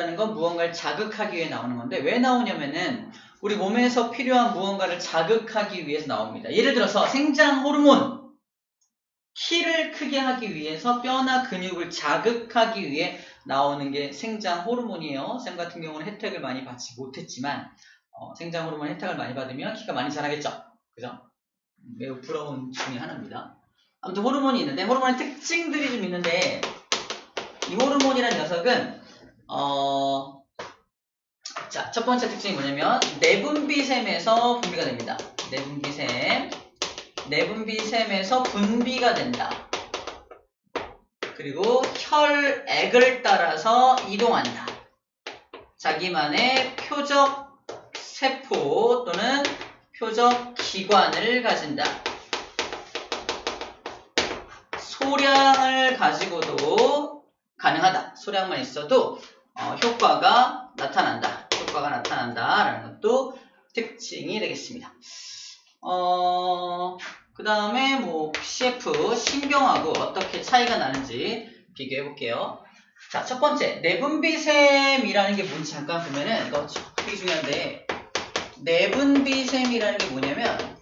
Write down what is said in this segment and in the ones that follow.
라는 건 무언가를 자극하기 위해 나오는 건데 왜 나오냐면은 우리 몸에서 필요한 무언가를 자극하기 위해서 나옵니다. 예를 들어서 생장 호르몬 키를 크게 하기 위해서 뼈나 근육을 자극하기 위해 나오는 게 생장 호르몬이에요. 쌤 같은 경우는 혜택을 많이 받지 못했지만 생장 호르몬 혜택을 많이 받으면 키가 많이 자라겠죠. 그죠? 매우 부러운 중에 하나입니다. 아무튼 호르몬이 있는데 호르몬의 특징들이 좀 있는데 이 호르몬이라는 녀석은 자, 첫 번째 특징이 뭐냐면 내분비샘에서 분비가 됩니다. 내분비샘에서 분비가 된다. 그리고 혈액을 따라서 이동한다. 자기만의 표적 세포 또는 표적 기관을 가진다. 소량을 가지고도 가능하다. 소량만 있어도 효과가 나타난다라는 것도 특징이 되겠습니다. 그 다음에 뭐 CF, 신경하고 어떻게 차이가 나는지 비교해 볼게요. 자, 첫 번째, 내분비샘이라는 게 뭔지 잠깐 보면은 이거 되게 중요한데 내분비샘이라는 게 뭐냐면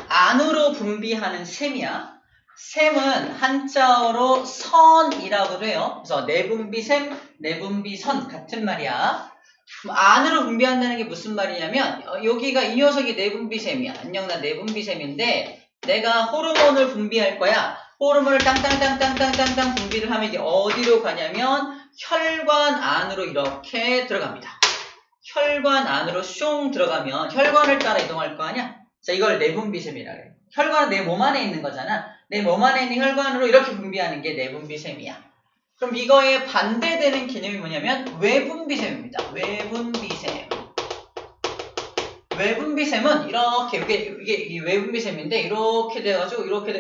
안으로 분비하는 샘이야. 샘은 한자어로 선이라고도 해요. 그래서 내분비샘, 내분비선 같은 말이야. 그럼 안으로 분비한다는 게 무슨 말이냐면 여기가 이 녀석이 내분비샘이야. 안녕 나 내분비샘인데 내가 호르몬을 분비할 거야. 호르몬을 땅땅땅땅땅땅 분비를 하면 이게 어디로 가냐면 혈관 안으로 이렇게 들어갑니다. 혈관 안으로 숑 들어가면 혈관을 따라 이동할 거 아니야? 자, 이걸 내분비샘이라 그래. 혈관은 내 몸 안에 있는 거잖아. 내 몸 안에 있는 혈관으로 이렇게 분비하는 게 내분비샘이야. 그럼 이거에 반대되는 개념이 뭐냐면 외분비샘입니다. 외분비샘은 이렇게 이게 외분비샘인데 이렇게 돼가지고 이렇게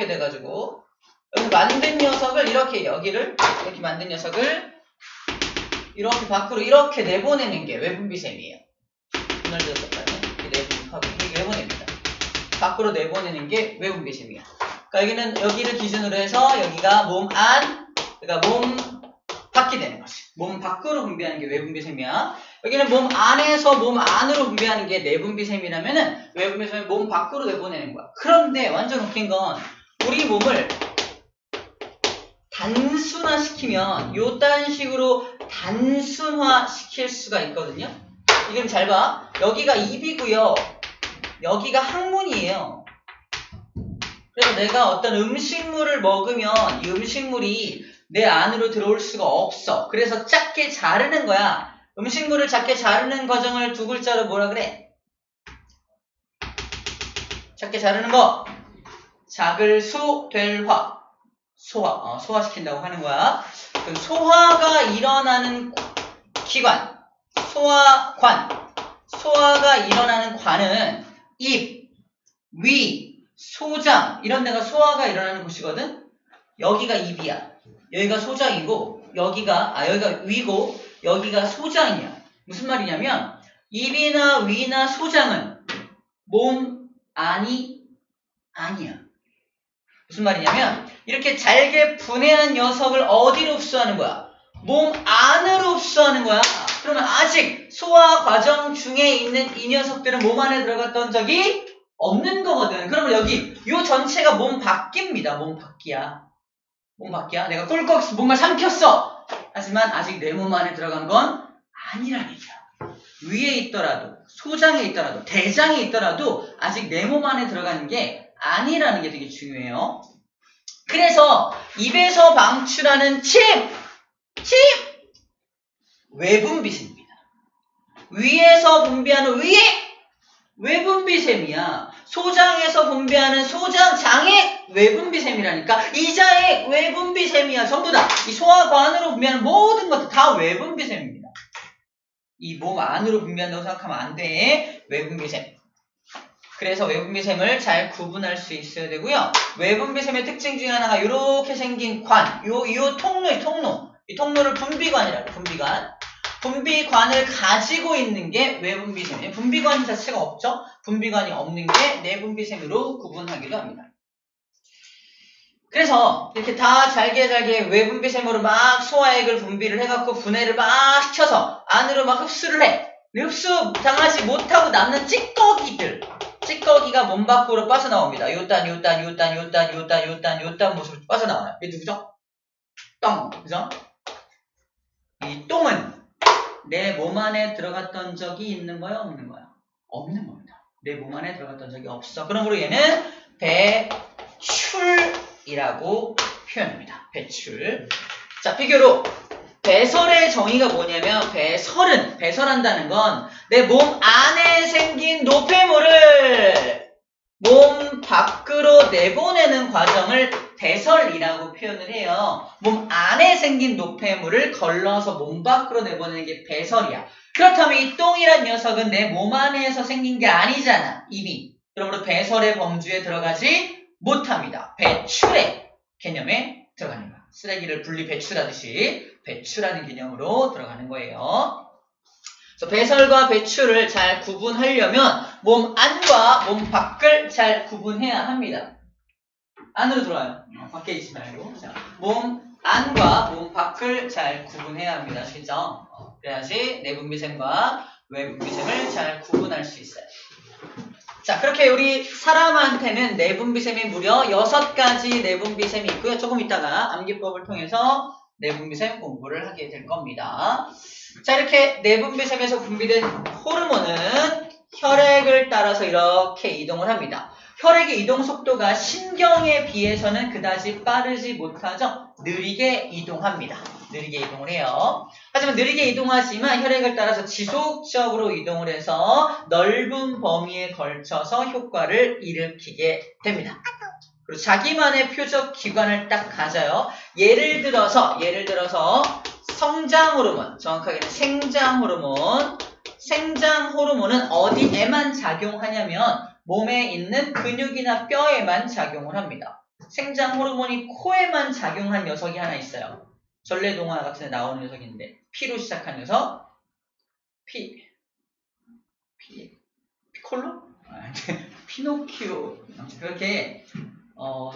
돼가지고 여기 만든 녀석을 여기를 이렇게 만든 녀석을 이렇게 밖으로 이렇게 내보내는 게 외분비샘이에요. 분할 되었을까요? 이렇게 내보냅니다. 밖으로 내보내는 게 외분비샘이야. 그러니까 여기를 기준으로 해서 여기가 몸 안, 그러니까 몸 밖이 되는 거지. 몸 밖으로 분비하는 게 외분비샘이야. 여기는 몸 안에서 몸 안으로 분비하는 게 내분비샘이라면은 외분비샘은 몸 밖으로 내보내는 거야. 그런데 완전 웃긴 건 우리 몸을 단순화시키면 요딴 식으로 단순화시킬 수가 있거든요. 이건 잘 봐. 여기가 입이고요. 여기가 항문이에요. 그래서 내가 어떤 음식물을 먹으면 이 음식물이 내 안으로 들어올 수가 없어. 그래서 작게 자르는 거야. 음식물을 작게 자르는 과정을 두 글자로 뭐라 그래? 작게 자르는 거. 작을 수, 될 화. 소화시킨다고 하는 거야. 그 소화가 일어나는 기관. 소화가 일어나는 관은 입, 위, 소장 이런 데가 소화가 일어나는 곳이거든. 여기가 입이야. 여기가 소장이고 여기가 위고 여기가 소장이야. 무슨 말이냐면 입이나 위나 소장은 몸 안이 아니야. 무슨 말이냐면 이렇게 잘게 분해한 녀석을 어디로 흡수하는 거야? 몸 안으로 흡수하는 거야. 그러면 아직 소화 과정 중에 있는 이 녀석들은 몸 안에 들어갔던 적이 없는 거거든. 그러면 여기 요 전체가 몸 밖입니다. 몸 밖이야. 내가 꿀꺽 뭔가 삼켰어. 하지만 아직 내 몸 안에 들어간 건 아니라는 얘기야. 위에 있더라도 소장에 있더라도 대장에 있더라도 아직 내 몸 안에 들어가는 게 아니라는 게 되게 중요해요. 그래서 입에서 방출하는 침 외분비샘입니다. 위에서 분비하는 외분비샘이야. 소장에서 분비하는 소장장의 외분비샘이라니까. 이자의 외분비샘이야. 전부 다. 이 소화관으로 분비하는 모든 것들 다 외분비샘입니다. 이 몸 안으로 분비한다고 생각하면 안 돼. 외분비샘. 그래서 외분비샘을 잘 구분할 수 있어야 되고요. 외분비샘의 특징 중에 하나가 이렇게 생긴 관. 요 통로. 이 통로를 분비관이라고. 분비관을 가지고 있는 게 외분비샘이에요. 분비관 자체가 없죠. 분비관이 없는 게 내분비샘으로 구분하기도 합니다. 그래서 이렇게 다 잘게 외분비샘으로 막 소화액을 분비를 해갖고 분해를 막 시켜서 안으로 막 흡수를 해. 흡수 당하지 못하고 남는 찌꺼기가 몸 밖으로 빠져나옵니다. 요딴 모습으로 빠져나와요. 이게 누구죠? 똥. 그죠? 이 똥은 내 몸 안에 들어갔던 적이 있는 거야, 없는 거야? 없는 겁니다. 내 몸 안에 들어갔던 적이 없어. 그러므로 얘는 배출이라고 표현합니다. 배출. 자, 비교로 배설의 정의가 뭐냐면 배설한다는 건 내 몸 안에 생긴 노폐물을 몸 밖으로 내보내는 과정을 배설이라고 표현을 해요. 몸 안에 생긴 노폐물을 걸러서 몸 밖으로 내보내는 게 배설이야. 그렇다면 이 똥이란 녀석은 내 몸 안에서 생긴 게 아니잖아, 이미. 그러므로 배설의 범주에 들어가지 못합니다. 배출의 개념에 들어가는 거야. 쓰레기를 분리 배출하듯이 배출하는 개념으로 들어가는 거예요. 그래서 배설과 배출을 잘 구분하려면 몸 안과 몸 밖을 잘 구분해야 합니다. 안으로 들어와요. 밖에 있지 말고. 자, 몸 안과 몸 밖을 잘 구분해야 합니다. 아시겠죠? 그래야지 내분비샘과 외분비샘을 잘 구분할 수 있어요. 자, 그렇게 우리 사람한테는 내분비샘이 무려 6가지 내분비샘이 있고요. 조금 있다가 암기법을 통해서 내분비샘 공부를 하게 될 겁니다. 자, 이렇게 내분비샘에서 분비된 호르몬은 혈액을 따라서 이렇게 이동을 합니다. 혈액의 이동 속도가 신경에 비해서는 그다지 빠르지 못하죠. 느리게 이동합니다. 느리게 이동을 해요. 하지만 느리게 이동하지만 혈액을 따라서 지속적으로 이동을 해서 넓은 범위에 걸쳐서 효과를 일으키게 됩니다. 그리고 자기만의 표적 기관을 딱 가져요. 예를 들어서 성장 호르몬, 정확하게는 생장 호르몬은 어디에만 작용하냐면 몸에 있는 근육이나 뼈에만 작용을 합니다. 생장 호르몬이 코에만 작용한 녀석이 하나 있어요. 전래동화 같은 데 나오는 녀석인데 피로 시작한 녀석. 피콜로? 피노키오. 그렇게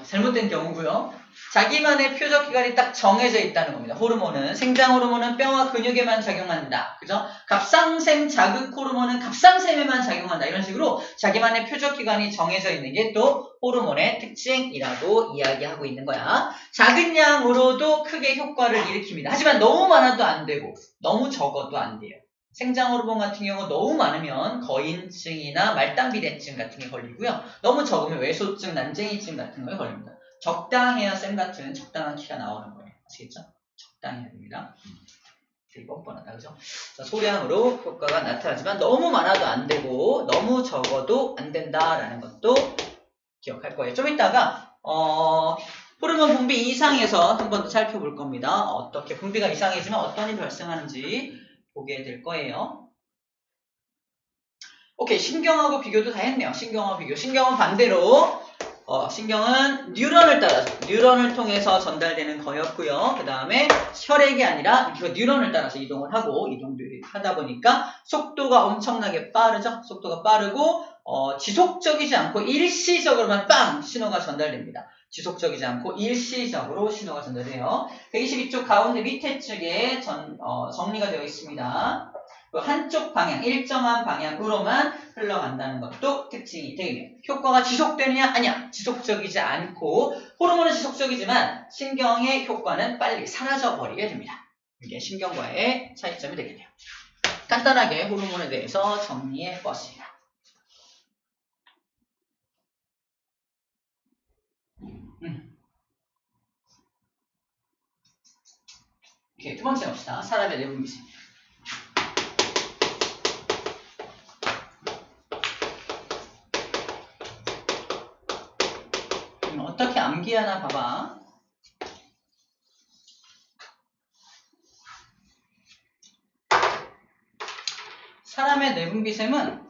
잘못된 경우고요. 자기만의 표적 기관이 딱 정해져 있다는 겁니다. 호르몬은 생장 호르몬은 뼈와 근육에만 작용한다. 그죠? 갑상샘 자극 호르몬은 갑상샘에만 작용한다. 이런 식으로 자기만의 표적 기관이 정해져 있는 게 또 호르몬의 특징이라고 이야기하고 있는 거야. 작은 양으로도 크게 효과를 일으킵니다. 하지만 너무 많아도 안 되고 너무 적어도 안 돼요. 생장 호르몬 같은 경우 너무 많으면 거인증이나 말단비대증 같은 게 걸리고요. 너무 적으면 외소증, 난쟁이증 같은 거에 걸립니다. 적당해야 쌤 같은 적당한 키가 나오는 거예요. 아시겠죠? 적당해야 됩니다. 되게 뻔뻔하다, 그죠? 자, 소량으로 효과가 나타나지만 너무 많아도 안 되고 너무 적어도 안 된다라는 것도 기억할 거예요. 좀 이따가 호르몬 분비 이상에서 한 번 더 살펴볼 겁니다. 어떻게 분비가 이상해지면 어떤 일이 발생하는지 보게 될 거예요. 오케이, 신경하고 비교도 다 했네요. 신경하고 비교. 신경은 반대로 신경은 뉴런을 통해서 전달되는 거였고요. 그 다음에 혈액이 아니라 뉴런을 따라서 이동을 하고 이동들이 하다 보니까 속도가 엄청나게 빠르죠. 속도가 빠르고 지속적이지 않고 일시적으로만 빵 신호가 전달됩니다. 지속적이지 않고 일시적으로 신호가 전달돼요. 122쪽 가운데 밑에 쪽에 정리가 되어 있습니다. 한쪽 방향, 일정한 방향으로만 흘러간다는 것도 특징이 되겠네요. 효과가 지속되느냐? 아니야. 지속적이지 않고 호르몬은 지속적이지만 신경의 효과는 빨리 사라져버리게 됩니다. 이게 신경과의 차이점이 되겠네요. 간단하게 호르몬에 대해서 정리해 보았습니다. 오케이, 두 번째 봅시다. 사람의 내분비샘. 어떻게 암기하나 봐봐. 사람의 내분비샘은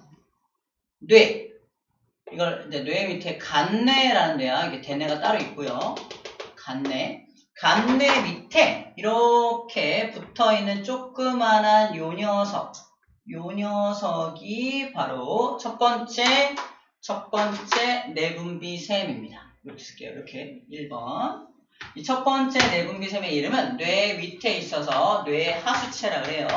뇌. 이걸 이제 뇌 밑에 간뇌라는 데야. 이게 대뇌가 따로 있고요. 간뇌 밑에 이렇게 붙어있는 조그만한 요 녀석이 바로 첫 번째 내분비샘입니다. 이렇게 쓸게요. 이렇게 1번. 이 첫 번째 내분비샘의 이름은 뇌 밑에 있어서 뇌하수체라 그래요.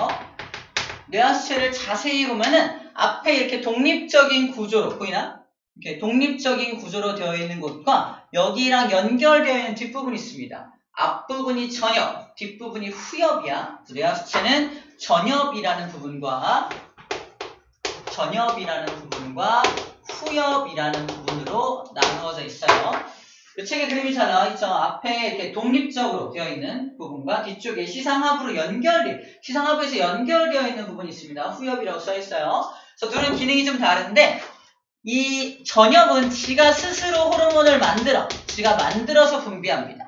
뇌하수체를 자세히 보면은 앞에 이렇게 독립적인 구조로 보이나? 이렇게 독립적인 구조로 되어 있는 곳과 여기랑 연결되어 있는 뒷부분이 있습니다. 앞부분이 전엽, 뒷부분이 후엽이야. 뇌하수체는 전엽이라는 부분과 후엽이라는 부분으로 나누어져 있어요. 이 책에 그림이 잘 나와 있죠. 앞에 이렇게 독립적으로 되어 있는 부분과 뒤쪽에 시상하부에서 연결되어 있는 부분이 있습니다. 후엽이라고 써 있어요. 그래서 둘은 기능이 좀 다른데 이 전엽은 지가 스스로 호르몬을 지가 만들어서 분비합니다.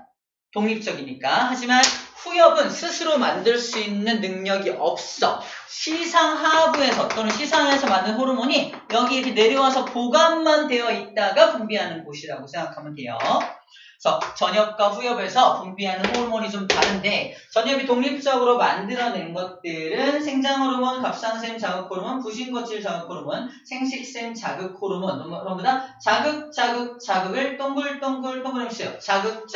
독립적이니까. 하지만 후엽은 스스로 만들 수 있는 능력이 없어. 시상하부에서 또는 시상에서 만든 호르몬이 여기 이렇게 내려와서 보관만 되어 있다가 분비하는 곳이라고 생각하면 돼요. 그래서 전엽과 후엽에서 분비하는 호르몬이 좀 다른데 전엽이 독립적으로 만들어낸 것들은 생장호르몬, 갑상샘 자극호르몬, 부신거칠 자극호르몬, 생식샘 자극호르몬 전부 다 자극을 동글동글 해주세요. 자극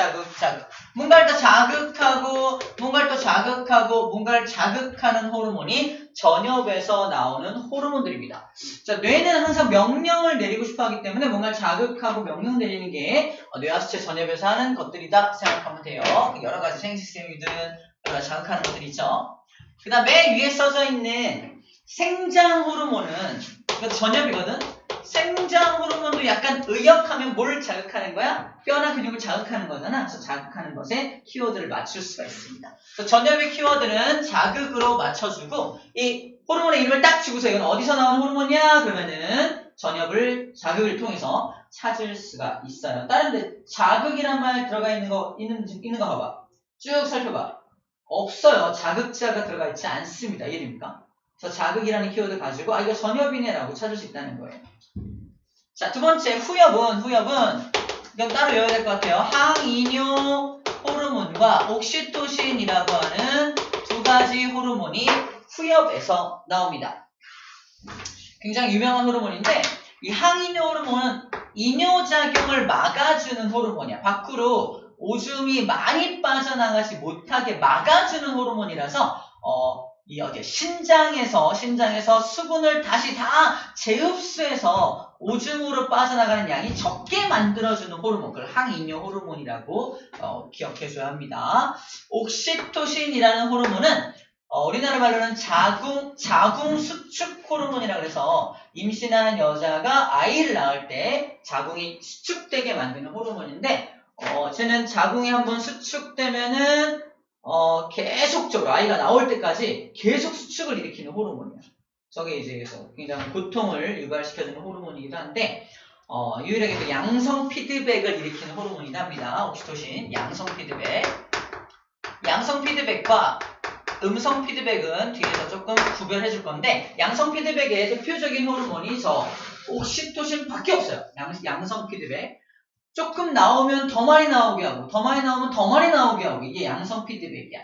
뭔가를 더 자극하고 뭔가를 또 자극하고 뭔가를 자극하는 호르몬이 전엽에서 나오는 호르몬들입니다. 자, 뇌는 항상 명령을 내리고 싶어 하기 때문에 뭔가를 자극하고 명령 내리는 게 뇌하수체 전엽에서 하는 것들이다 생각하면 돼요. 여러 가지 생식샘이든 여러 가지 자극하는 것들이 있죠. 그 다음 맨 위에 써져 있는 생장 호르몬은 전엽이거든. 생장 호르몬도 약간 의역하면 뭘 자극하는 거야? 뼈나 근육을 자극하는 거잖아. 그래서 자극하는 것에 키워드를 맞출 수가 있습니다. 그래서 전엽의 키워드는 자극으로 맞춰주고 이 호르몬의 이름을 딱 주고서 이건 어디서 나온 호르몬이야? 그러면은 전엽을 자극을 통해서 찾을 수가 있어요. 다른 데 자극이란 말 들어가 있는 거 봐봐. 쭉 살펴봐. 없어요. 자극자가 들어가 있지 않습니다. 이해됩니까? 그래서 자극이라는 키워드 가지고 이거 전엽이네라고 찾을 수 있다는 거예요. 자, 두 번째 후엽은 이건 따로 외워야 될 것 같아요. 항이뇨 호르몬과 옥시토신이라고 하는 두 가지 호르몬이 후엽에서 나옵니다. 굉장히 유명한 호르몬인데 이 항이뇨 호르몬은 이뇨작용을 막아주는 호르몬이야. 밖으로 오줌이 많이 빠져나가지 못하게 막아주는 호르몬이라서 이 신장에서 수분을 다시 다 재흡수해서 오줌으로 빠져나가는 양이 적게 만들어주는 호르몬, 그걸 항이뇨 호르몬이라고 기억해줘야 합니다. 옥시토신이라는 호르몬은 우리나라 말로는 자궁 수축 호르몬이라고 해서 임신한 여자가 아이를 낳을 때 자궁이 수축되게 만드는 호르몬인데 쟤는 자궁이 한번 수축되면은 계속적으로 아이가 나올 때까지 계속 수축을 일으키는 호르몬이야. 저게 이제 그래서 굉장히 고통을 유발시켜주는 호르몬이기도 한데 유일하게 그 양성 피드백을 일으키는 호르몬이긴 합니다. 옥시토신, 양성 피드백과 음성 피드백은 뒤에서 조금 구별해 줄 건데 양성 피드백의 대표적인 호르몬이 저 옥시토신 밖에 없어요. 양성 피드백. 조금 나오면 더 많이 나오게 하고 더 많이 나오면 더 많이 나오게 하고 이게 양성 피드백이야.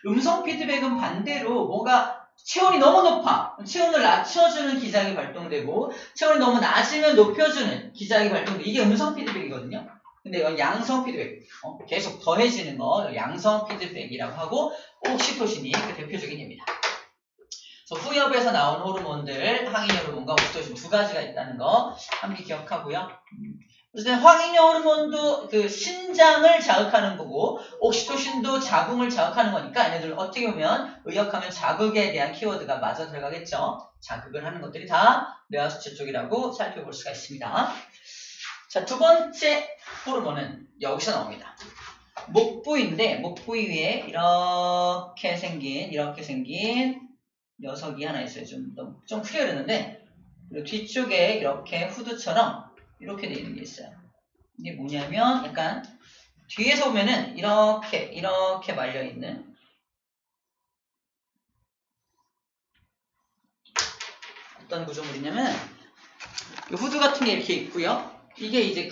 음성 피드백은 반대로 뭔가 체온이 너무 높아. 체온을 낮춰주는 기작이 발동되고 체온이 너무 낮으면 높여주는 기작이 발동되고 이게 음성 피드백이거든요. 근데 이건 양성 피드백. 계속 더해지는 거 양성 피드백이라고 하고 옥시토신이 그 대표적인 예입니다. 그래서 후엽에서 나온 호르몬들 항이뇨 호르몬과 옥시토신 두 가지가 있다는 거 함께 기억하고요. 어쨌든 항이뇨 호르몬도 그 신장을 자극하는 거고 옥시토신도 자궁을 자극하는 거니까 얘네들 어떻게 보면 의역하면 자극에 대한 키워드가 맞아 들어가겠죠. 자극을 하는 것들이 다 뇌하수체 쪽이라고 살펴볼 수가 있습니다. 자, 두 번째 호르몬은 여기서 나옵니다. 목부위인데 목부위 위에 이렇게 생긴 녀석이 하나 있어요. 좀 크게 그렸는데 그리고 뒤쪽에 이렇게 후드처럼 이렇게 되어 있는 게 있어요. 이게 뭐냐면 약간 뒤에서 보면은 이렇게 말려있는 어떤 구조물이냐면 후드 같은 게 이렇게 있고요. 이게 이제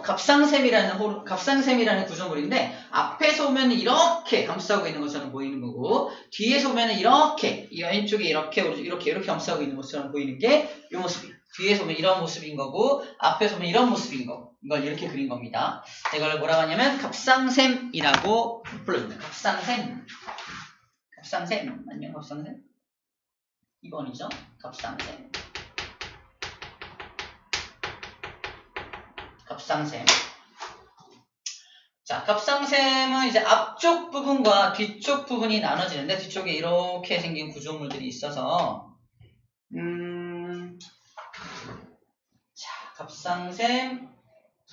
갑상샘이라는 구조물인데 앞에서 보면 이렇게 감싸고 있는 것처럼 보이는 거고 뒤에서 보면 이렇게 이 왼쪽에 이렇게 감싸고 있는 것처럼 보이는 게 이 모습이에요. 뒤에서 보면 이런 모습인 거고 앞에서 보면 이런 모습인 거고 이걸 이렇게 그린 겁니다. 이걸 뭐라고 하냐면 갑상샘이라고 불러줍니다. 갑상샘. 갑상샘. 아니면 갑상샘? 2번이죠. 갑상샘. 갑상샘. 자, 갑상샘은 이제 앞쪽 부분과 뒤쪽 부분이 나눠지는데 뒤쪽에 이렇게 생긴 구조물들이 있어서 자, 갑상샘,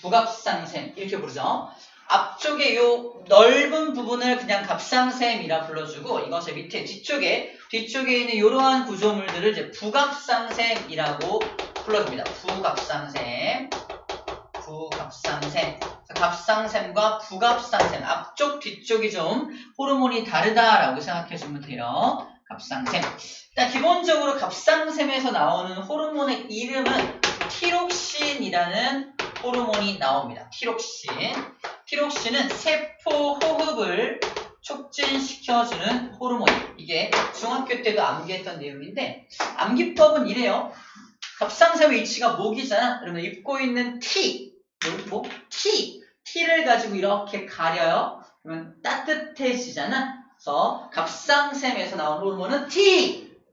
부갑상샘 이렇게 부르죠. 앞쪽에 요 넓은 부분을 그냥 갑상샘이라 불러주고 이것을 밑에 뒤쪽에 있는 이러한 구조물들을 이제 부갑상샘이라고 불러줍니다. 부갑상샘. 갑상샘과 부갑상샘 앞쪽 뒤쪽이 좀 호르몬이 다르다라고 생각해주면 돼요. 갑상샘. 일단 기본적으로 갑상샘에서 나오는 호르몬의 이름은 티록신이라는 호르몬이 나옵니다. 티록신은 세포 호흡을 촉진시켜주는 호르몬이에요. 이게 중학교 때도 암기했던 내용인데 암기법은 이래요. 갑상샘의 위치가 목이잖아. 그러면 입고 있는 T를 가지고 이렇게 가려요. 그러면 따뜻해지잖아. 그래서 갑상샘에서 나온 호르몬은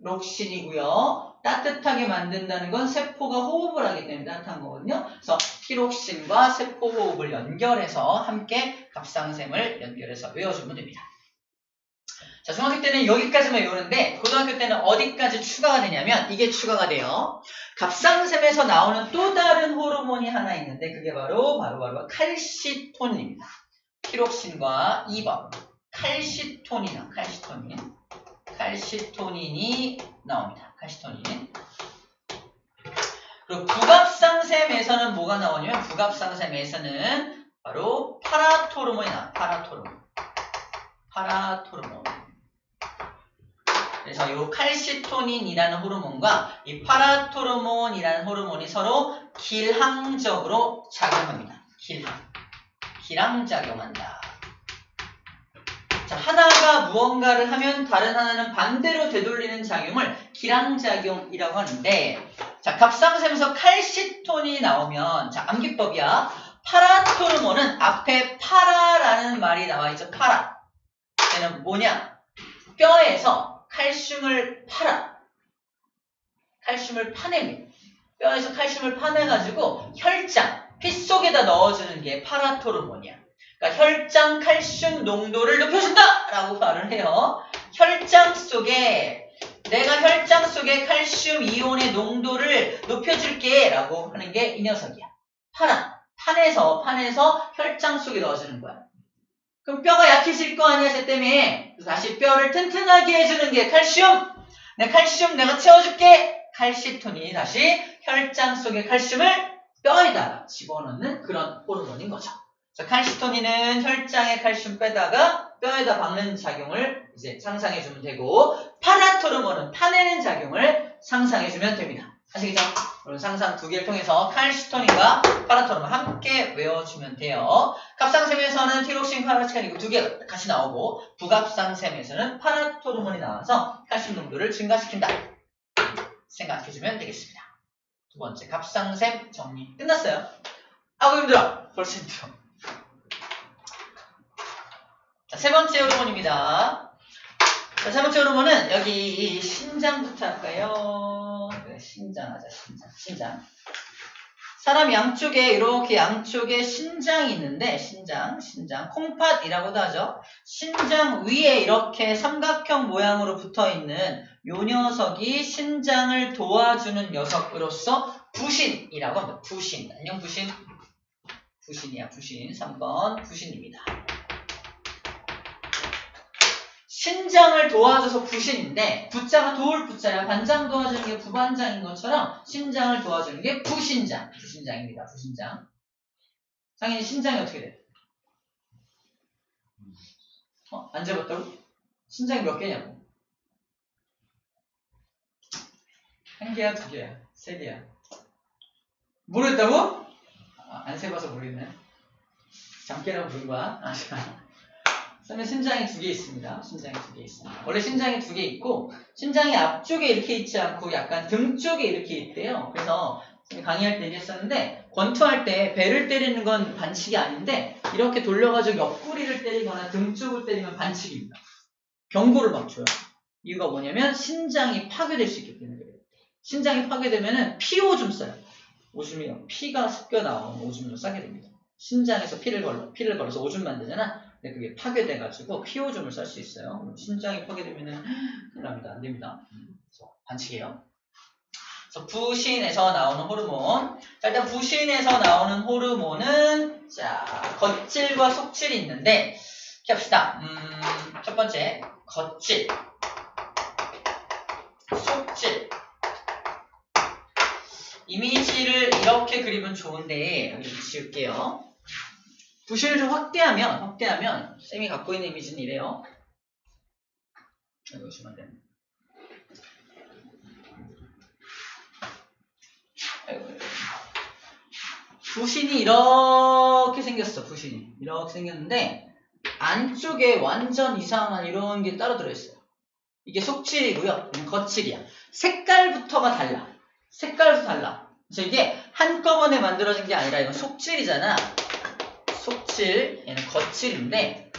T록신이고요. 따뜻하게 만든다는 건 세포가 호흡을 하기 때문에 따뜻한 거거든요. 그래서 티록신과 세포 호흡을 연결해서 함께 갑상샘을 연결해서 외워주면 됩니다. 자, 중학교 때는 여기까지만 외우는데 고등학교 때는 어디까지 추가가 되냐면 이게 추가가 돼요. 갑상샘에서 나오는 또 다른 호르몬이 하나 있는데 그게 바로 칼시토닌입니다. 티록신과 2번 칼시토닌이 나옵니다. 칼시토닌. 그리고 부갑상샘에서는 뭐가 나오냐면 부갑상샘에서는 바로 파라토르몬이 나와요. 파라토르몬. 그래서 이 칼시토닌이라는 호르몬과 이 파라토르몬이라는 호르몬이 서로 길항적으로 작용합니다. 길항작용한다. 자, 하나가 무언가를 하면 다른 하나는 반대로 되돌리는 작용을 길항작용이라고 하는데 자, 갑상샘에서 칼시토닌이 나오면 자, 암기법이야. 파라토르몬은 앞에 파라라는 말이 나와있죠. 파라. 얘는 뭐냐? 뼈에서 칼슘을 파냅니다. 뼈에서 칼슘을 파내가지고 피 속에다 넣어주는 게 파라토르몬이야. 그러니까 혈장 칼슘 농도를 높여준다! 라고 말을 해요. 내가 혈장 속에 칼슘 이온의 농도를 높여줄게 라고 하는 게 이 녀석이야. 파내서 혈장 속에 넣어주는 거야. 그럼 뼈가 약해질 거 아니야, 쟤 때문에. 다시 뼈를 튼튼하게 해주는 게 칼슘! 칼슘 내가 채워줄게! 칼시토닌이 다시 혈장 속의 칼슘을 뼈에다가 집어넣는 그런 호르몬인 거죠. 자, 칼시토닌은 혈장에 칼슘 빼다가 뼈에다 박는 작용을 이제 상상해주면 되고, 파라토르몬은 파내는 작용을 상상해주면 됩니다. 아시겠죠? 오늘 상상 두 개를 통해서 칼시토닌과 파라토르몬 함께 외워주면 돼요. 갑상샘에서는 티록신, 파라토르몬 두 개가 같이 나오고 부갑상샘에서는 파라토르몬이 나와서 칼슘 농도를 증가시킨다. 생각해주면 되겠습니다. 두 번째 갑상샘 정리 끝났어요. 아우 힘들어. 벌써 힘들어. 자, 세 번째 호르몬입니다. 자, 세 번째 호르몬은 여기 신장부터 할까요? 네, 신장하자. 신장. 사람 양쪽에 이렇게 양쪽에 신장이 있는데 신장 콩팥이라고도 하죠. 신장 위에 이렇게 삼각형 모양으로 붙어있는 요 녀석이 신장을 도와주는 녀석으로서 부신이라고 합니다. 부신. 안녕 부신. 부신이야 부신. 3번 부신입니다. 신장을 도와줘서 부신인데 부자가 도울 부자야. 반장 도와주는 게 부반장인 것처럼 신장을 도와주는 게 부신장입니다. 부신장. 상인이 신장이 어떻게 돼? 안 재봤다고? 신장이 몇 개냐고? 1개야 2개야 3개야 모르겠다고? 안 세봐서 모르겠네. 잠깨라고 부른 거야. 그다음에 신장이 2개 있습니다. 원래 신장이 2개 있고 신장이 앞쪽에 이렇게 있지 않고 약간 등 쪽에 이렇게 있대요. 그래서 강의할 때 얘기했었는데 권투할 때 배를 때리는 건 반칙이 아닌데 이렇게 돌려가지고 옆구리를 때리거나 등 쪽을 때리면 반칙입니다. 경고를 막 줘요. 이유가 뭐냐면 신장이 파괴될 수 있기 때문에 그래요. 신장이 파괴되면은 피오줌 써요. 오줌이요. 피가 섞여 나오는 오줌을 싸게 됩니다. 신장에서 피를 걸어서 오줌 만들잖아. 근데 그게 파괴돼가지고 피오줌을 쌀 수 있어요. 신장이 파괴되면은 큰일 납니다. 안 됩니다. 그래서 반칙이에요. 그래서 부신에서 나오는 호르몬. 자, 일단 부신에서 나오는 호르몬은 자 겉질과 속질이 있는데 이렇게 합시다. 첫 번째 겉질, 속질. 이미지를 이렇게 그리면 좋은데 여기 지울게요. 부신을 좀 확대하면 쌤이 갖고 있는 이미지는 이래요. 여기 보시면 됩니다. 부신이 이렇게 생겼어. 부신이 이렇게 생겼는데 안쪽에 완전 이상한 이런 게 따로 들어있어요. 이게 속질이고요. 이건 겉질이야. 색깔부터가 달라. 그래서 이게 한꺼번에 만들어진 게 아니라 이건 속질이잖아. 속질, 얘는 겉질인데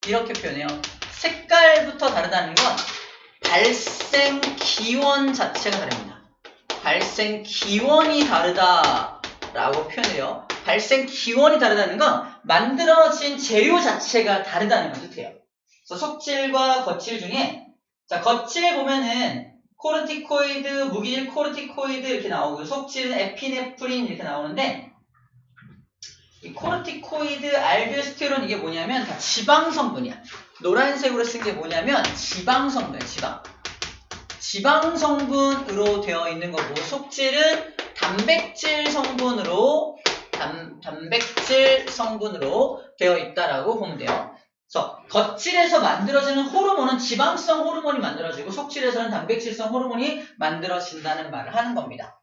이렇게 표현해요. 색깔부터 다르다는 건 발생 기원 자체가 다릅니다. 발생 기원이 다르다라고 표현해요. 발생 기원이 다르다는 건 만들어진 재료 자체가 다르다는 걸 뜻해요. 그래서 속질과 겉질 중에 자 겉질에 보면은 코르티코이드, 무기질 코르티코이드 이렇게 나오고 속질은 에피네프린 이렇게 나오는데 이 코르티코이드, 알도스테론 이게 뭐냐면 다 지방 성분이야. 노란색으로 쓴 게 뭐냐면 지방 성분이야. 지방 성분으로 되어 있는 거고 속질은 단백질 성분으로 되어 있다라고 보면 돼요. 그래서 겉질에서 만들어지는 호르몬은 지방성 호르몬이 만들어지고 속질에서는 단백질성 호르몬이 만들어진다는 말을 하는 겁니다.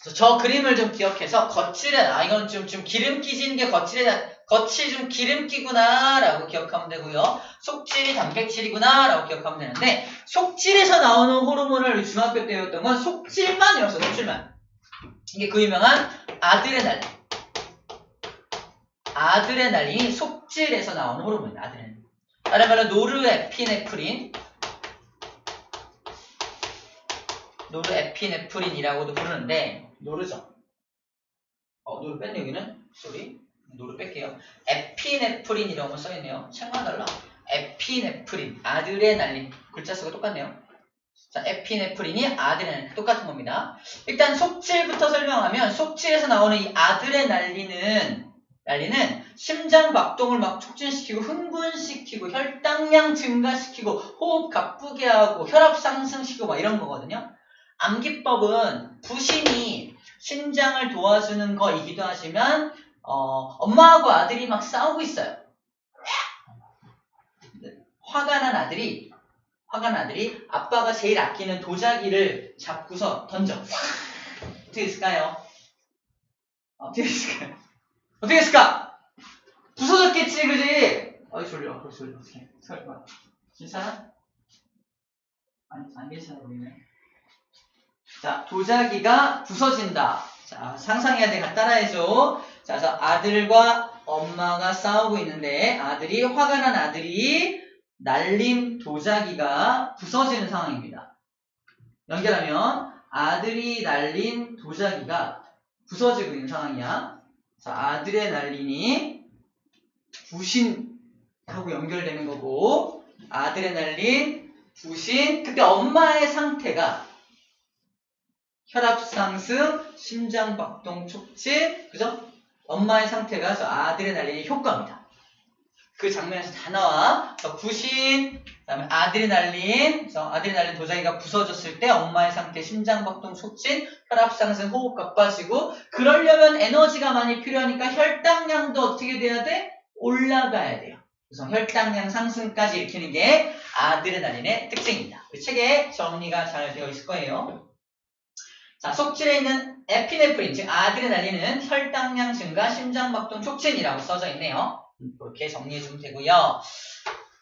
그래서 저 그림을 좀 기억해서 겉질에 이건 좀 기름기 지는 게 겉이 좀 기름기구나 라고 기억하면 되고요. 속질이 단백질이구나 라고 기억하면 되는데 속질에서 나오는 호르몬을 중학교 때 배웠던 건 속질만 외웠어요. 속질만. 이게 그 유명한 아드레날린. 아드레날린이 속질에서 나오는 호르몬이에요. 아드레날린. 다른 말로 노르에피네프린이라고도 부르는데 노르죠. 노르 뺐네 여기는. 노르 뺄게요. 에피네프린이라고 써있네요. 책만 달라. 에피네프린, 아드레날린. 글자 수가 똑같네요. 자, 에피네프린이 아드레날린 똑같은 겁니다. 일단 속질부터 설명하면 속질에서 나오는 이 아드레날린은 심장 박동을 막 촉진시키고 흥분시키고 혈당량 증가시키고 호흡 가쁘게 하고 혈압 상승시키고 막 이런 거거든요. 암기법은 부신이 신장을 도와주는 거이기도 하지만 엄마하고 아들이 막 싸우고 있어요. 화가 난 아들이 아빠가 제일 아끼는 도자기를 잡고서 던져. 어떻게 됐을까요? 어떻게 됐을까? 부서졌겠지, 그지? 졸려. 어떻게? 설마. 괜찮아? 아니, 안 괜찮아 보이네. 자, 도자기가 부서진다. 자, 상상해야 돼. 따라해줘. 자, 그래서 아들과 엄마가 싸우고 있는데 화가 난 아들이 날린 도자기가 부서지는 상황입니다. 연결하면 아들이 날린 도자기가 부서지고 있는 상황이야. 자, 아드레날린이 부신하고 연결되는 거고 아드레날린, 부신, 그때 엄마의 상태가 혈압 상승, 심장 박동 촉진, 그죠? 엄마의 상태가 저 아드레날린의 효과입니다. 그 장면에서 다 나와. 부신, 그다음에 아드레날린, 그래서 아드레날린 도자기가 부서졌을 때 엄마의 상태, 심장 박동 촉진, 혈압 상승, 호흡 가빠지고 그러려면 에너지가 많이 필요하니까 혈당량도 어떻게 돼야 돼? 올라가야 돼요. 그래서 혈당량 상승까지 일으키는 게 아드레날린의 특징입니다. 우리 책에 정리가 잘 되어 있을 거예요. 자, 속질에 있는 에피네프린, 즉 아드레날린은 혈당량 증가, 심장박동 촉진이라고 써져 있네요. 이렇게 정리해주면 되고요.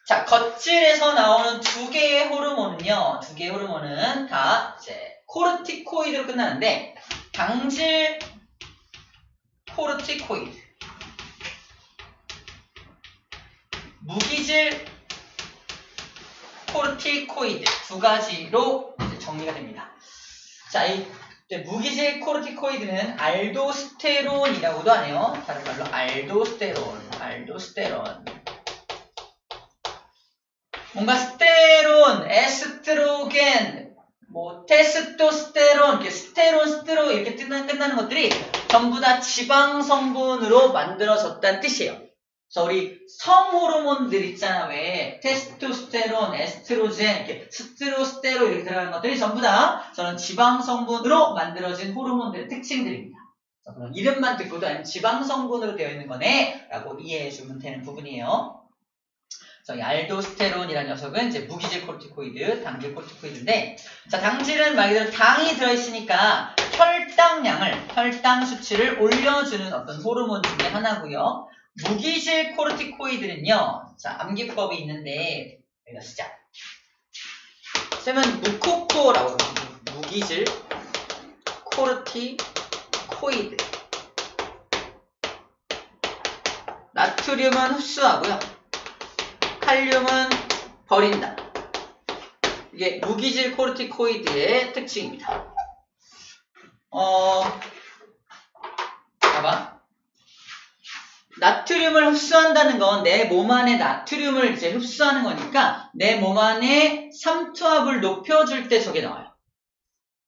자, 겉질에서 나오는 두 개의 호르몬은 다 이제 코르티코이드로 끝나는데 당질 코르티코이드, 무기질 코르티코이드 두 가지로 이제 정리가 됩니다. 자, 이 무기질 코르티코이드는 알도스테론이라고도 하네요. 다른 말로 알도스테론. 뭔가 스테론, 에스트로겐, 뭐 테스토스테론, 이렇게 스테론 이렇게 끝나는 것들이 전부 다 지방 성분으로 만들어졌다는 뜻이에요. 그래서 우리 성호르몬들 있잖아. 왜 테스토스테론, 에스트로겐, 이렇게 스테로스테론 이렇게 들어가는 것들이 전부 다 저는 지방 성분으로 만들어진 호르몬들의 특징들입니다. 그래서 이름만 듣고도 아니면 지방 성분으로 되어 있는 거네 라고 이해해 주면 되는 부분이에요. 이 알도스테론이라는 녀석은 이제 무기질 코르티코이드, 당질 코르티코이드인데, 자, 당질은 말 그대로 당이 들어있으니까 혈당 수치를 올려주는 어떤 호르몬 중에 하나고요. 무기질 코르티코이드는요, 자, 암기법이 있는데, 여기다 쓰자. 쌤은 무코코라고 그러거든요. 무기질 코르티코이드. 나트륨은 흡수하고요. 칼륨은 버린다. 이게 무기질 코르티코이드의 특징입니다. 봐봐. 나트륨을 흡수한다는 건 내 몸 안에 나트륨을 이제 흡수하는 거니까 내 몸 안에 삼투압을 높여줄 때 저게 나와요.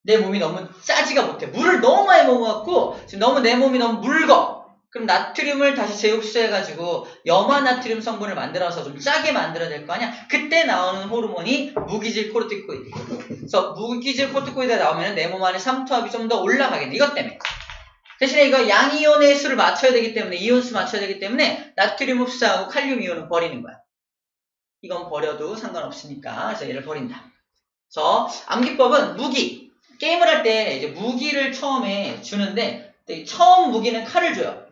내 몸이 너무 짜지가 못해. 물을 너무 많이 먹어갖고 지금 너무 내 몸이 너무 묽어. 그럼 나트륨을 다시 재흡수해가지고 염화나트륨 성분을 만들어서 좀 짜게 만들어야 될 거 아니야? 그때 나오는 호르몬이 무기질 코르티코이드. 그래서 무기질 코르티코이드가 나오면 내 몸 안에 삼투압이 좀 더 올라가겠네. 이것 때문에. 대신에 이거 양이온의 수를 맞춰야 되기 때문에, 이온수 맞춰야 되기 때문에 나트륨 흡수하고 칼륨 이온은 버리는 거야. 이건 버려도 상관없으니까. 그래서 얘를 버린다. 그래서 암기법은 무기. 게임을 할 때 이제 무기를 처음에 주는데 처음 무기는 칼을 줘요.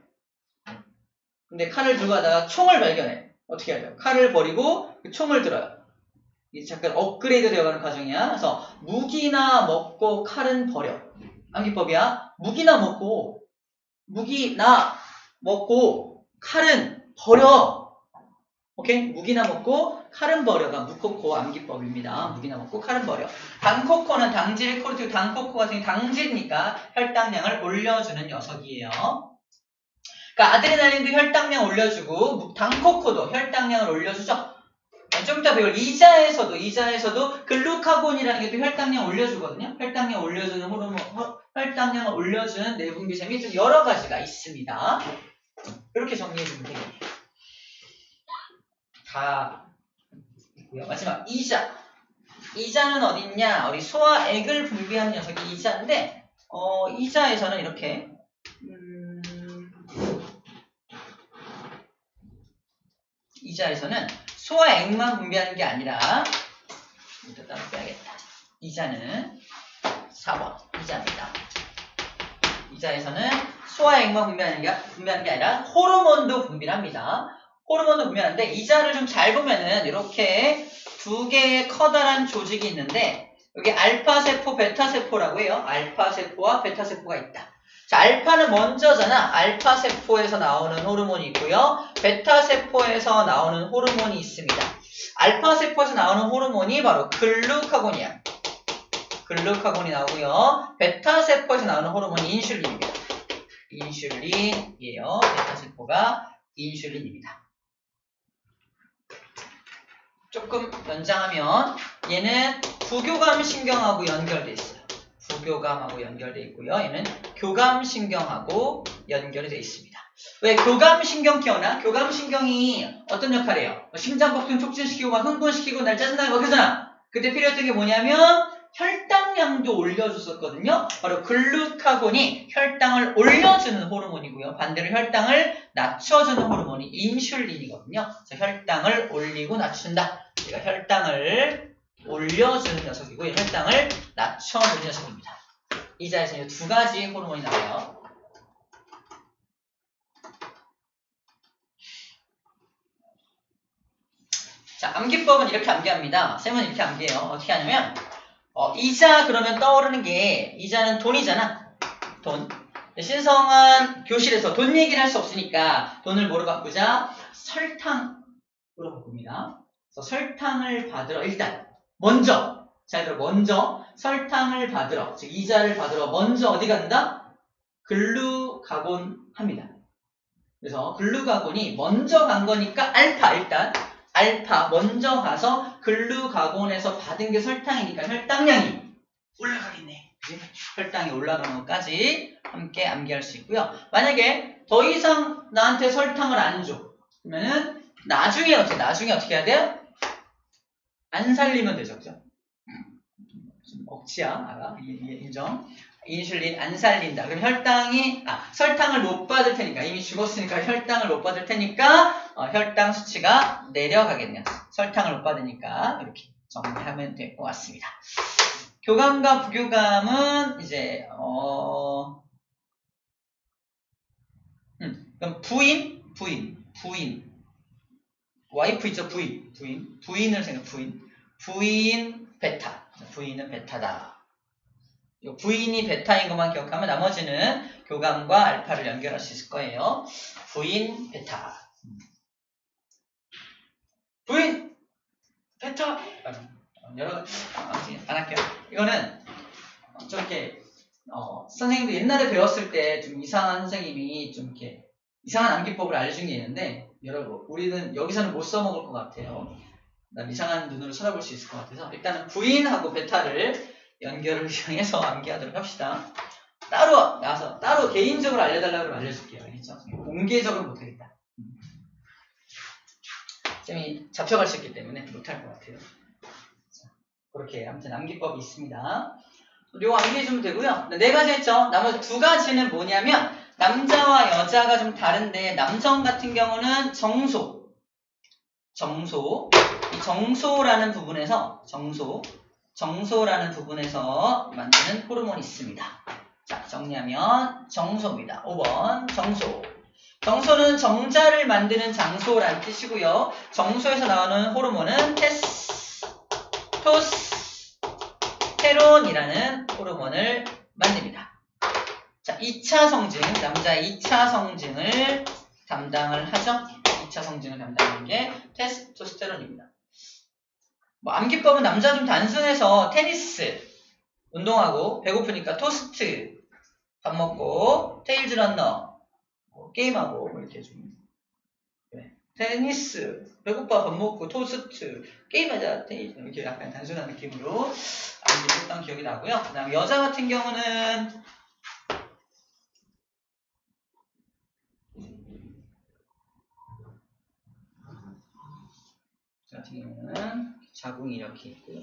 근데 칼을 들고 가다가 총을 발견해. 어떻게 하죠? 칼을 버리고 총을 들어요. 이게 잠깐 업그레이드 되어가는 과정이야. 그래서 무기나 먹고 칼은 버려. 암기법이야. 무기나 먹고 칼은 버려. 오케이? 무기나 먹고 칼은 버려가 무코코 암기법입니다. 무기나 먹고 칼은 버려. 당코코는 당질 코르티코이드, 당코코 같은 게 당질이니까 혈당량을 올려주는 녀석이에요. 그러니까 아드레날린도 혈당량 올려주고 당코코도 혈당량을 올려주죠. 좀 이따 배울 이자에서도 글루카곤이라는 게 또 혈당량 올려주거든요. 혈당량 올려주는 호르몬, 혈당량을 올려주는 내분비샘이 좀 여러 가지가 있습니다. 이렇게 정리해주면 되겠네요. 다 있고요. 마지막 이자는 어딨냐? 우리 소화액을 분비하는 녀석이 이자인데 이자에서는 이렇게 이자에서는 소화액만 분비하는 게 아니라 이거 따로 빼야겠다. 이자는 4번 이자입니다. 이자에서는 소화액만 분비하는 게 아니라 호르몬도 분비를 합니다. 호르몬도 분비하는데 이자를 좀 잘 보면은 이렇게 두 개의 커다란 조직이 있는데 여기 알파세포, 베타세포라고 해요. 알파세포와 베타세포가 있다. 자, 알파는 먼저잖아. 알파세포에서 나오는 호르몬이 있고요. 베타세포에서 나오는 호르몬이 있습니다. 알파세포에서 나오는 호르몬이 바로 글루카곤이야. 글루카곤이 나오고요. 베타세포에서 나오는 호르몬이 인슐린입니다. 인슐린이에요. 베타세포가 인슐린입니다. 조금 연장하면 얘는 부교감신경하고 연결되어 있어요. 부교감하고 연결되어 있고요. 얘는 교감신경하고 연결이 되어 있습니다. 왜 교감신경 기억나? 교감신경이 어떤 역할이에요? 심장박동 촉진시키고 막 흥분시키고 날 짜증나게 막 하잖아. 그때 필요했던 게 뭐냐면 혈당량도 올려줬었거든요. 바로 글루카곤이 혈당을 올려주는 호르몬이고요. 반대로 혈당을 낮춰주는 호르몬이 인슐린이거든요. 그래서 혈당을 올리고 낮춘다. 얘가 혈당을 올려주는 녀석이고 혈당을 낮춰주는 녀석입니다. 이자에서 두 가지 호르몬이 나와요. 자, 암기법은 이렇게 암기합니다. 쌤은 이렇게 암기해요. 어떻게 하냐면 이자 그러면 떠오르는 게 이자는 돈이잖아. 돈. 신성한 교실에서 돈 얘기를 할 수 없으니까 돈을 뭐로 바꾸자? 설탕으로 바꿉니다. 그래서 설탕을 받으러 일단 먼저 설탕을 받으러, 즉 이자를 받으러 먼저 어디 간다? 글루가곤 합니다. 그래서 글루가곤이 먼저 간 거니까 알파 먼저 가서 글루가곤에서 받은 게 설탕이니까 혈당량이 올라가겠네. 혈당이 올라가는 것까지 함께 암기할 수 있고요. 만약에 더 이상 나한테 설탕을 안 줘. 그러면은 나중에 어떻게 해야 돼요? 안 살리면 되죠. 그죠? 좀 억지야. 알아? 인정. 인슐린 안 살린다. 그럼 설탕을 못 받을 테니까, 이미 죽었으니까 혈당을 못 받을 테니까 혈당 수치가 내려가겠네요. 설탕을 못 받으니까 이렇게 정리하면 될 것 같습니다. 교감과 부교감은 이제 그럼 부인 와이프 있죠. 부인을 생각. 부인 베타. 부인은 베타다. 부인이 베타인 것만 기억하면 나머지는 교감과 알파를 연결할 수 있을 거예요. 부인 베타. 부인 베타. 여러 안 할게요. 이거는 좀 이렇게 선생님도 옛날에 배웠을 때 좀 이상한 선생님이 좀 이렇게 이상한 암기법을 알려준 게 있는데, 여러분 우리는 여기서는 못 써먹을 것 같아요. 난 이상한 눈으로 쳐다볼 수 있을 것 같아서 일단은 부인하고 베타를 연결을 이용해서 암기하도록 합시다. 따로 개인적으로 알려달라고 하면 알려줄게요. 알겠죠? 공개적으로 못하겠다. 쌤이 잡혀갈 수 있기 때문에 못할 것 같아요. 자, 그렇게 아무튼 암기법이 있습니다. 요거 암기해주면 되고요. 네 가지 했죠. 나머지 두 가지는 뭐냐면 남자와 여자가 좀 다른데, 남성 같은 경우는 이 정소라는 부분에서 만드는 호르몬이 있습니다. 자, 정리하면 정소입니다. 5번 정소는 정자를 만드는 장소라는 뜻이고요. 정소에서 나오는 호르몬은 테스토스테론이라는 호르몬을 만듭니다. 자, 2차 성징, 남자의 2차 성징을 담당을 하죠. 2차 성징을 담당하는 게 테스토스테론입니다. 뭐 암기법은 남자 좀 단순해서 테니스 운동하고 배고프니까 토스트 밥 먹고 테일즈 런너 게임하고 뭐 이렇게 좀 테니스 배고파 밥 먹고 토스트 게임하자 테일즈 이렇게 약간 단순한 느낌으로 암기했던 기억이 나고요. 그 다음에 여자 같은 경우는 자궁이 이렇게 있고요.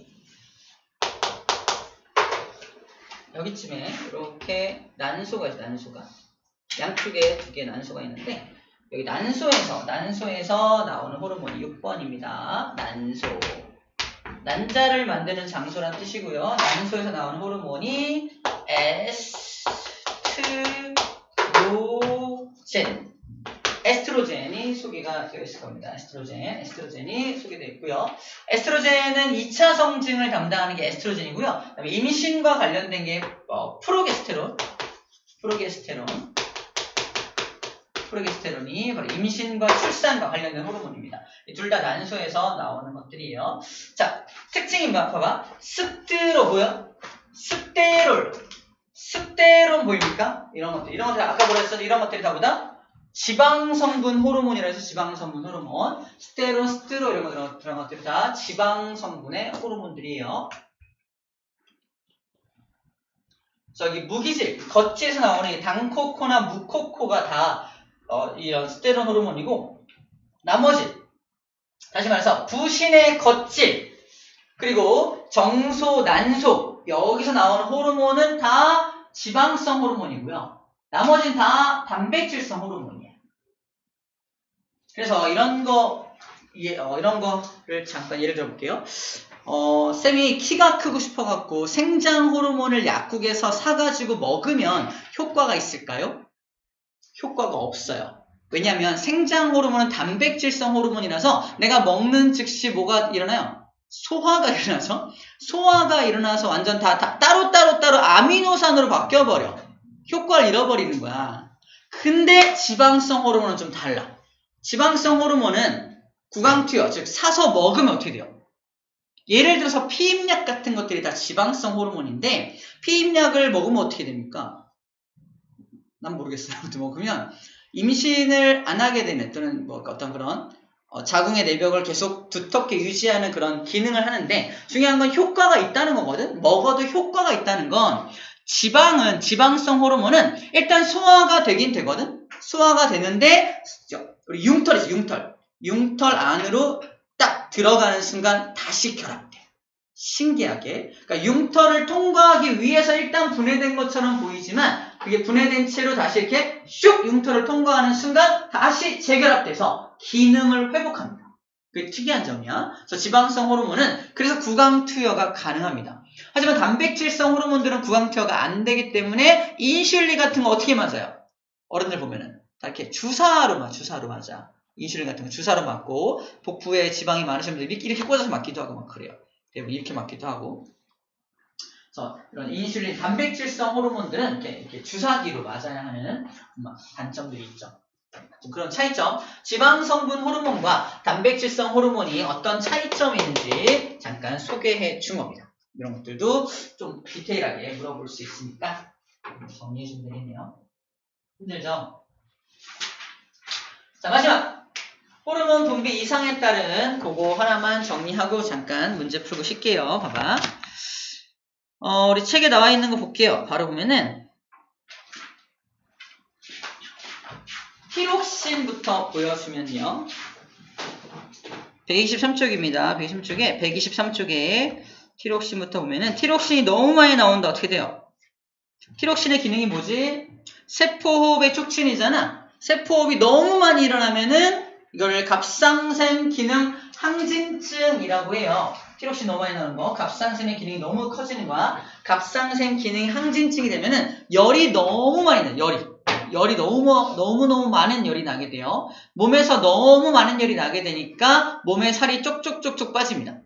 여기쯤에 이렇게 난소가 있어요. 양쪽에 두 개의 난소가 있는데, 여기 난소에서 나오는 호르몬이 6번입니다. 난자를 만드는 장소란 뜻이고요. 난소에서 나오는 호르몬이 에스트로젠이 소개가 되어 있을 겁니다. 에스트로젠이 소개되어 있고요. 에스트로젠은 2차 성징을 담당하는 게 에스트로젠이고요. 그다음에 임신과 관련된 게 프로게스테론이 바로 임신과 출산과 관련된 호르몬입니다. 둘 다 난소에서 나오는 것들이에요. 자, 특징이 뭐야? 봐봐. 습드로 보여? 습대론 보입니까? 이런 것들 아까 뭐라 했었죠? 이런 것들이 다 보다 지방성분 호르몬이라 해서 지방성분 호르몬, 스테론, 스트로 이런 것들이 다 지방성분의 호르몬들이에요. 저기 무기질, 겉질에서 나오는 당코코나 무코코가 다 이런 스테론 호르몬이고, 나머지 다시 말해서 부신의 겉질 그리고 정소, 난소 여기서 나오는 호르몬은 다 지방성 호르몬이고요. 나머지는 다 단백질성 호르몬이에요. 그래서 이런 거를 잠깐 예를 들어 볼게요. 쌤이 키가 크고 싶어갖고 생장 호르몬을 약국에서 사가지고 먹으면 효과가 있을까요? 효과가 없어요. 왜냐하면 생장 호르몬은 단백질성 호르몬이라서 내가 먹는 즉시 뭐가 일어나요? 소화가 일어나서 완전 다 따로 아미노산으로 바뀌어버려. 효과를 잃어버리는 거야. 근데 지방성 호르몬은 좀 달라. 지방성 호르몬은 구강투여, 즉 사서 먹으면 어떻게 돼요? 예를 들어서 피임약 같은 것들이 다 지방성 호르몬인데 피임약을 먹으면 어떻게 됩니까? 난 모르겠어요. 아무튼 먹으면 임신을 안 하게 되는 또는 뭐 어떤 그런 자궁의 내벽을 계속 두텁게 유지하는 그런 기능을 하는데 중요한 건 효과가 있다는 거거든. 먹어도 효과가 있다는 건 지방성 호르몬은 일단 소화가 되긴 되거든. 소화가 되는데 우리 융털 있어. 융털 안으로 딱 들어가는 순간 다시 결합돼. 신기하게. 그러니까 융털을 통과하기 위해서 일단 분해된 것처럼 보이지만 그게 분해된 채로 다시 이렇게 슉 융털을 통과하는 순간 다시 재결합돼서 기능을 회복합니다. 그게 특이한 점이야. 그래서 지방성 호르몬은 그래서 구강투여가 가능합니다. 하지만 단백질성 호르몬들은 구강투여가 안 되기 때문에 인슐린 같은 거 어떻게 맞아요? 어른들 보면은 다 이렇게 주사로 맞아. 인슐린 같은 거 주사로 맞고 복부에 지방이 많으신 분들이 이렇게 꽂아서 맞기도 하고 막 그래요. 이렇게 맞기도 하고. 그래서 이런 인슐린 단백질성 호르몬들은 이렇게 주사기로 맞아야 하는 단점들이 있죠. 좀 그런 차이점. 지방 성분 호르몬과 단백질성 호르몬이 어떤 차이점이 있는지 잠깐 소개해 준 겁니다. 이런 것들도 좀 디테일하게 물어볼 수 있으니까 정리해 주면 되겠네요. 힘들죠? 자, 마지막. 호르몬 분비 이상에 따른 그거 하나만 정리하고 잠깐 문제 풀고 쉴게요. 봐봐. 우리 책에 나와 있는 거 볼게요. 바로 보면은 티록신부터 보여주면요. 123쪽입니다. 123쪽에 티록신부터 보면은 티록신이 너무 많이 나온다. 어떻게 돼요? 티록신의 기능이 뭐지? 세포호흡의 촉진이잖아. 세포호흡이 너무 많이 일어나면은 이걸 갑상샘 기능 항진증이라고 해요. 티록신 너무 많이 나오는 거. 갑상샘의 기능이 너무 커지는 거야. 갑상샘 기능 항진증이 되면은 열이 너무 많이 나요. 열이 너무 많은 열이 나게 돼요. 몸에서 너무 많은 열이 나게 되니까 몸에 살이 쪽쪽쪽쪽 빠집니다.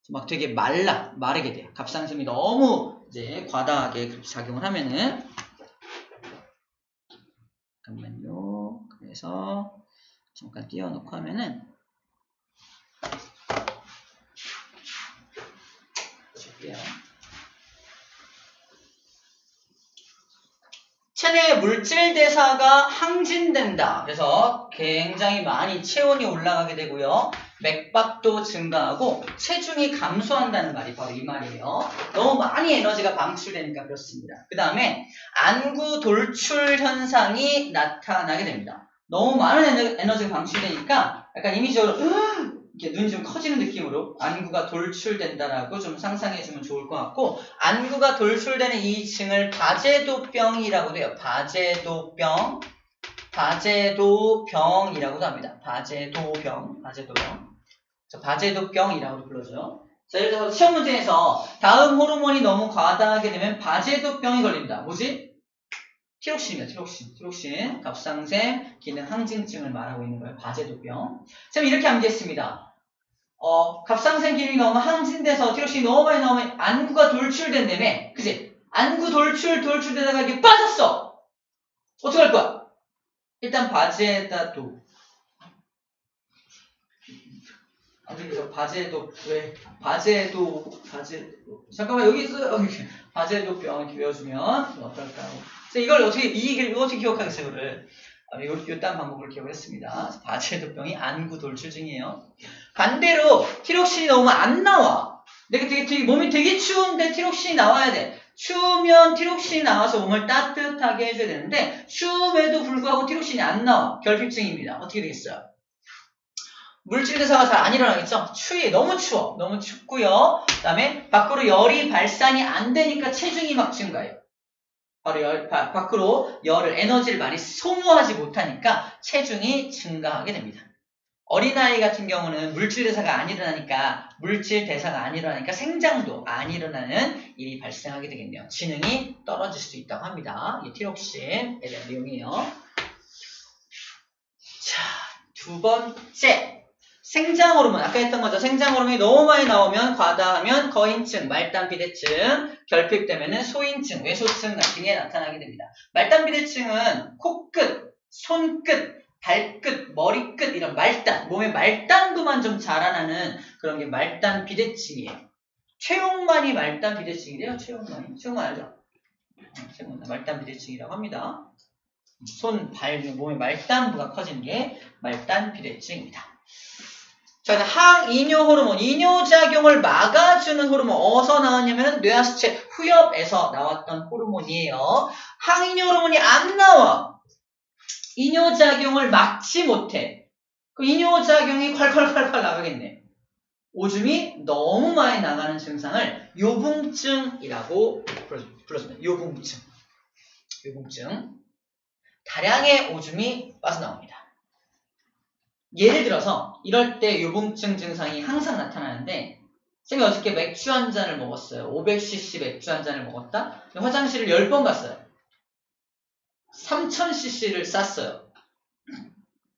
막 되게 마르게 돼요. 갑상샘이 너무 이제 과다하게 그렇게 작용을 하면은. 잠깐만요. 그래서 잠깐 띄워놓고 하면은 볼게요. 체내 물질 대사가 항진된다. 그래서 굉장히 많이 체온이 올라가게 되고요. 맥박도 증가하고 체중이 감소한다는 말이 바로 이 말이에요. 너무 많이 에너지가 방출되니까 그렇습니다. 그 다음에 안구 돌출 현상이 나타나게 됩니다. 너무 많은 에너지가 방출되니까 약간 이미지적으로 이렇게 눈이 좀 커지는 느낌으로 안구가 돌출된다라고 좀 상상해주면 좋을 것 같고, 안구가 돌출되는 이 층을 바제도병이라고도 해요. 바제도병이라고도 합니다. 바제도병. 바제도병이라고 불러줘요. 자, 예를 들어서 시험 문제에서 다음 호르몬이 너무 과다하게 되면 바제도병이 걸립니다. 뭐지? 티록신입니다. 티록신. 갑상샘 기능 항진증을 말하고 있는 거예요. 바제도병. 자, 이렇게 암기했습니다. 갑상샘 기능이 너무 항진돼서 티록신이 너무 많이 나오면 안구가 돌출된다며. 그치? 안구 돌출되다가 이게 빠졌어. 어떻게 할 거야? 일단 바제다도. 잠깐만, 여기 있어요. 바제도병 이렇게 외워주면 어떨까요? 이걸 어떻게 기억하겠어요, 이거를. 요딴 방법을 기억했습니다. 바제도병이 안구 돌출증이에요. 반대로 티록신이 너무 안 나와. 몸이 되게 추운데 티록신이 나와야 돼. 추우면 티록신이 나와서 몸을 따뜻하게 해줘야 되는데 추움에도 불구하고 티록신이 안 나와. 결핍증입니다. 어떻게 되겠어요? 물질 대사가 잘 안 일어나겠죠? 너무 추워. 너무 춥고요. 그 다음에 밖으로 열이 발산이 안 되니까 체중이 막 증가해요. 바로 밖으로 에너지를 많이 소모하지 못하니까 체중이 증가하게 됩니다. 어린아이 같은 경우는 물질 대사가 안 일어나니까 생장도 안 일어나는 일이 발생하게 되겠네요. 지능이 떨어질 수 있다고 합니다. 이게 티록신에 대한 내용이에요. 자, 두 번째. 생장 호르몬, 아까 했던 거죠. 생장 호르몬이 너무 많이 나오면 과다하면 거인증, 말단 비대증, 결핍되면은 소인증, 외소증 같은 게 나타나게 됩니다. 말단 비대증은 코끝, 손끝, 발끝, 머리끝 이런 말단, 몸의 말단부만 좀 자라나는 그런 게 말단 비대증이에요. 최홍만이 말단 비대증이래요. 최홍만 알죠? 최홍만 말단 비대증이라고 합니다. 손, 발, 몸의 말단부가 커지는 게 말단 비대증입니다. 자, 항이뇨 호르몬, 이뇨작용을 막아주는 호르몬 어디서 나왔냐면 뇌하수체 후엽에서 나왔던 호르몬이에요. 항이뇨 호르몬이 안 나와. 이뇨작용을 막지 못해. 그 이뇨작용이 콸콸콸콸 나가겠네. 오줌이 너무 많이 나가는 증상을 요붕증이라고 불러줍니다. 요붕증. 다량의 오줌이 빠져나옵니다. 예를 들어서 이럴 때 요붕증 증상이 항상 나타나는데 쌤이 어저께 맥주 한 잔을 먹었어요. 500cc 맥주 한 잔을 먹었다. 화장실을 10번 갔어요. 3000cc를 쌌어요.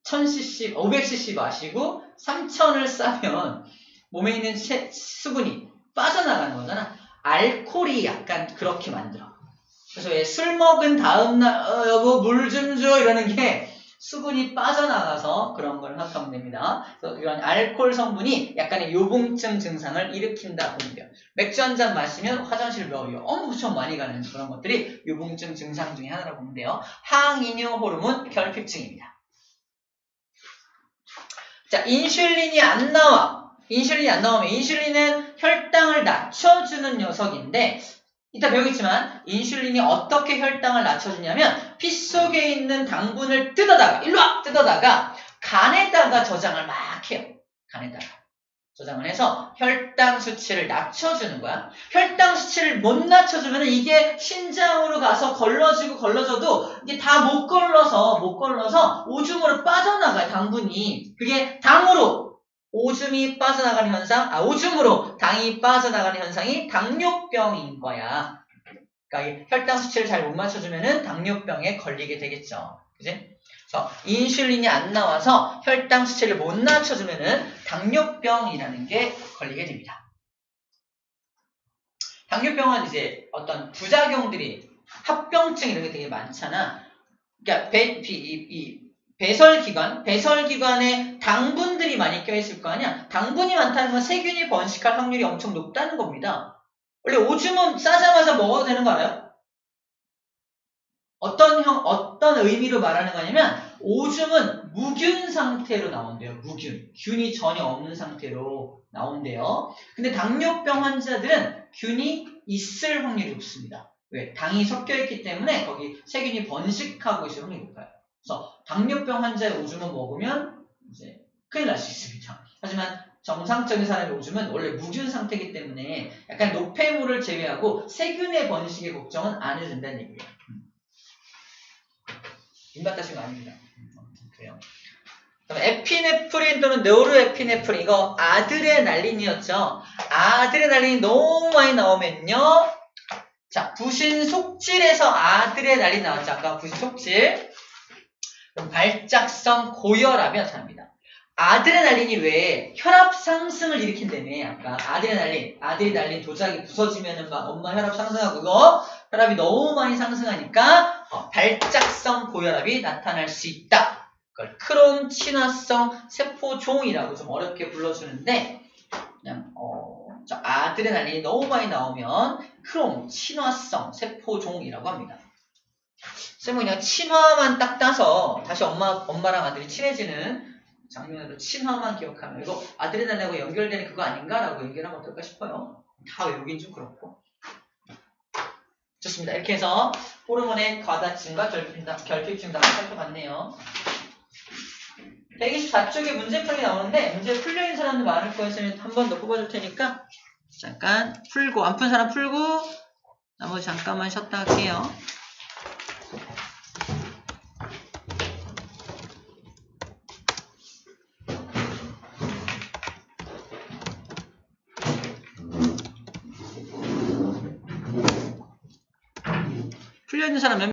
1000cc, 500cc 마시고 3000을 싸면 몸에 있는 수분이 빠져나가는 거잖아. 알코올이 약간 그렇게 만들어. 그래서 왜 술 먹은 다음날 여보 물 좀 줘 이러는 게 수분이 빠져나가서 그런 걸 생각하면 됩니다. 그래서 이런 알코올 성분이 약간의 요붕증 증상을 일으킨다 보면 돼요. 맥주 한 잔 마시면 화장실 엄청 많이 가는 그런 것들이 요붕증 증상 중에 하나라고 보면 돼요. 항이뇨 호르몬 결핍증입니다. 자, 인슐린이 안 나오면 인슐린은 혈당을 낮춰주는 녀석인데 이따 배우겠지만 인슐린이 어떻게 혈당을 낮춰주냐면 피 속에 있는 당분을 뜯어다가 간에다가 저장을 막 해요. 간에다가 저장을 해서 혈당 수치를 낮춰주는 거야. 혈당 수치를 못 낮춰주면 이게 신장으로 가서 걸러져도 이게 다 못 걸러서 오줌으로 빠져나가요. 당분이. 그게 당으로 오줌이 빠져나가는 현상, 오줌으로 당이 빠져나가는 현상이 당뇨병인 거야. 그러니까 혈당 수치를 잘 못 맞춰주면은 당뇨병에 걸리게 되겠죠. 그지? 그래서 인슐린이 안 나와서 혈당 수치를 못 낮춰주면은 당뇨병이라는 게 걸리게 됩니다. 당뇨병은 이제 어떤 부작용들이 합병증 이런 게 되게 많잖아. 그러니까 배설기관에 당분들이 많이 껴있을 거 아니야? 당분이 많다는 건 세균이 번식할 확률이 엄청 높다는 겁니다. 원래 오줌은 싸자마자 먹어도 되는 거 알아요? 어떤 의미로 말하는 거냐면 오줌은 무균 상태로 나온대요. 균이 전혀 없는 상태로 나온대요. 근데 당뇨병 환자들은 균이 있을 확률이 높습니다. 왜? 당이 섞여있기 때문에 거기 세균이 번식하고 있을 확률이 높아요. 그래서 당뇨병 환자의 오줌을 먹으면 이제 큰일 날 수 있습니다. 하지만 정상적인 사람의 오줌은 원래 무균 상태이기 때문에 약간 노폐물을 제외하고 세균의 번식의 걱정은 안 해도 된다는 얘기예요. 입맛 다신 거 아닙니다. 그래요. 그럼 에피네프린 또는 노르에피네프린 이거 아드레날린이었죠. 아드레날린이 너무 많이 나오면요. 자, 부신속질에서 아드레날린 나왔죠. 아까 부신속질. 그럼 발작성 고혈압이 나타납니다. 아드레날린이 왜 혈압 상승을 일으킨다며. 아까 아드레날린 도자기 부서지면은 막 엄마 혈압 상승하고 이거 혈압이 너무 많이 상승하니까 발작성 고혈압이 나타날 수 있다. 그걸 크롬 친화성 세포종이라고 좀 어렵게 불러주는데 그냥 아드레날린이 너무 많이 나오면 크롬 친화성 세포종이라고 합니다. 쌤은 그냥 친화만 딱 따서 다시 엄마랑 아들이 친해지는 장면으로 친화만 기억하면 이거 아드레날린하고 연결되는 그거 아닌가라고 연결하면 어떨까 싶어요. 다 외우긴 좀 그렇고. 좋습니다. 이렇게 해서 호르몬의 과다증과 결핍증 다 살펴봤네요. 124쪽에 문제 풀이 나오는데 문제 풀려 있는 사람도 많을 거예요. 한 번 더 뽑아줄 테니까 잠깐 풀고 안 푼 사람 풀고 나머지 잠깐만 쉬었다 할게요. 풀려 있는 사람 몇